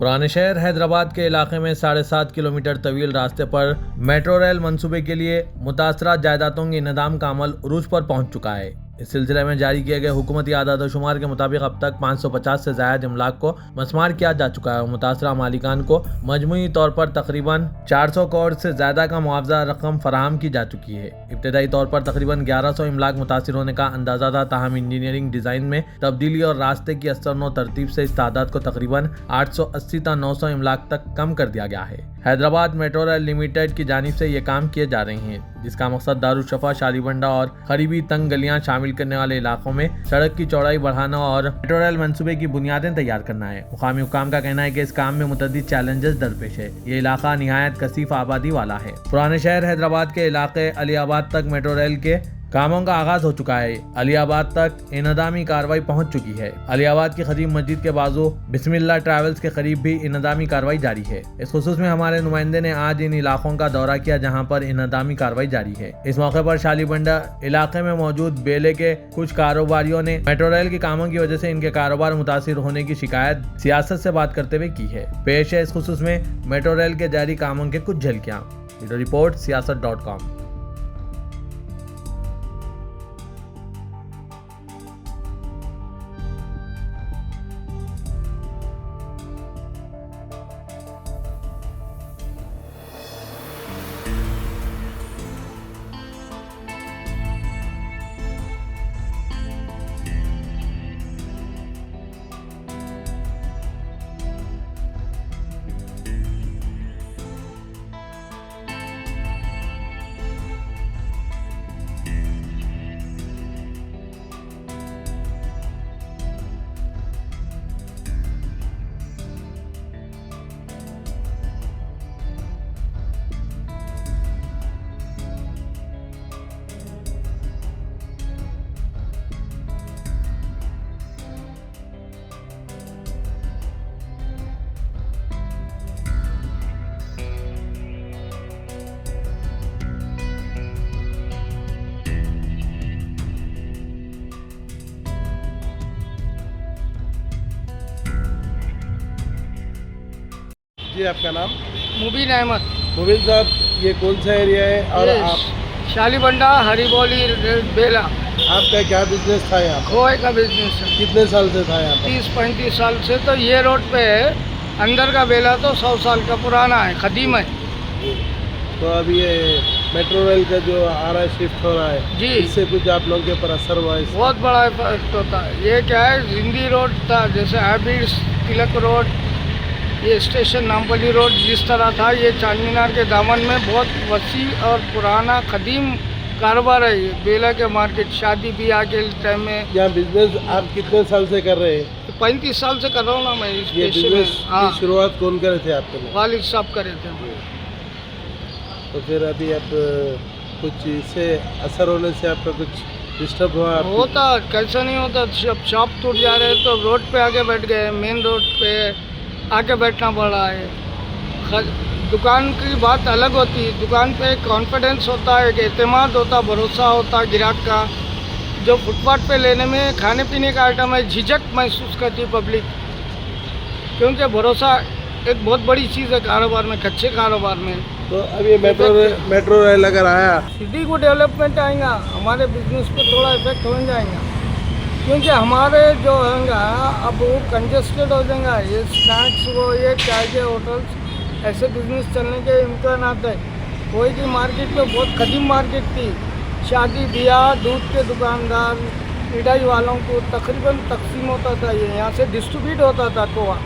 पुराने शहर हैदराबाद के इलाके में 7.5 किलोमीटर तवील रास्ते पर मेट्रो रेल मंसूबे के लिए मुतासरा जायदादों के इंहदाम का अमल उरूज पर पहुंच चुका है। इस सिलसिले में जारी किए गए हुकूमती आदादोशुमार के मुताबिक अब तक 550 से ज्यादा इमलाक को मस्मार किया जा चुका है और मुतासरा मालिकान को मजमूई तौर पर तकरीबन 400 करोड़ से ज्यादा का मुआवजा रकम फराहम की जा चुकी है। इब्तदाई तौर पर तकरीबन 1100 इमलाक मुतासिर होने का अंदाजा था, ताहम इंजीनियरिंग डिजाइन में तब्दीली और रास्ते की असरनो तरतीब से इस तादाद को तकरीबन 880 था 900 इमलाक तक कम कर दिया गया है। हैदराबाद मेट्रो रेल लिमिटेड की जानिब से ये काम किए जा रहे हैं, जिसका मकसद दारुशफा, शालीबंडा और करीबी तंग गलियां शामिल करने वाले इलाकों में सड़क की चौड़ाई बढ़ाना और मेट्रो रेल मंसूबे की बुनियादें तैयार करना है। मुकामी हुकाम का कहना है कि इस काम में मुतअद्दिद चैलेंजेस दरपेश है। ये इलाका निहायत कसीफ आबादी वाला है। पुराने शहर हैदराबाद के इलाके अलीआबाद तक मेट्रो रेल के कामों का आगाज हो चुका है। अलीआबाद तक इनदामी कार्रवाई पहुंच चुकी है। अलीआबाद की खदीम मस्जिद के बाजू बिस्मिल्लाह ट्रैवल्स के करीब भी इनदामी कार्रवाई जारी है। इस खुसूस में हमारे नुमाइंदे ने आज इन इलाकों का दौरा किया जहां पर इनदामी कार्रवाई जारी है। इस मौके पर शालीबंडा इलाके में मौजूद बेले के कुछ कारोबारियों ने मेट्रो रेल के कामों की वजह से इनके कारोबार मुतासिर होने की शिकायत सियासत से बात करते हुए की है। पेश है इस खुसूस में मेट्रो रेल के जारी कामों के कुछ झलकियां। Video report siyaasat.com। जी, आपका नाम? मुबीन अहमद। मुबीन साहब, ये कौन सा एरिया है और ये आप शालीबंडा हरिबोली बेला आपका क्या बिजनेस था यहाँ पर? खोए का बिजनेस है। कितने साल से था यहाँ पर? 30-35 साल से। तो ये रोड पे है। अंदर का बेला तो 100 साल का पुराना है, कदीम है। तो अब ये मेट्रो रेल का जो आ रहा है, शिफ्ट हो रहा है जी, इससे कुछ आप लोगों के ऊपर असर हुआ है? बहुत बड़ा इफेक्ट होता है। ये क्या है, जिंदी रोड था, जैसे हैबिट्स तिलक रोड, ये स्टेशन नामपल्ली रोड जिस तरह था, ये चार मीनार के दामन में बहुत वसी और पुराना कदीम कारोबार है। ये बेला के मार्केट शादी ब्याह के टाइम में। यहाँ बिजनेस आप कितने साल से कर रहे हैं? 35 साल से कर रहा हूँ ना मैं इस ये पेशे बिजनेस में। हाँ, की शुरुआत कौन करे थे आपके लिए? वालिद साहब करे थे। तो फिर अभी अब कुछ इससे असर होने से आपका कुछ डिस्टर्ब हुआ? होता कैसा नहीं होता। जब शॉप टूट जा रहे तो रोड पे आके बैठ गए, मेन रोड पे आके बैठना पड़ रहा है। दुकान की बात अलग होती है। दुकान पे कॉन्फिडेंस होता है, एक एतमाद होता, भरोसा होता ग्राहक का। जो फुटपाथ पे लेने में खाने पीने का आइटम है, झिझक महसूस करती पब्लिक, क्योंकि भरोसा एक बहुत बड़ी चीज़ है कारोबार में, कच्चे कारोबार में। तो अब ये मेट्रो रेल अगर आया, सिटी को डेवलपमेंट आएगा, हमारे बिजनेस पे थोड़ा इफेक्ट हो जाएगा, क्योंकि हमारे जो होंगे अब वो कंजेस्टेड हो जाएगा। ये स्नैक्स वो ये चाय के होटल्स, ऐसे बिजनेस चलने के इम्कान आते हैं। कोई की मार्केट में बहुत कदीम मार्केट थी, शादी ब्याह, दूध के दुकानदार, मिठाई वालों को तकरीबन तकसीम होता था। ये यहाँ से डिस्ट्रीब्यूट होता था खोआ।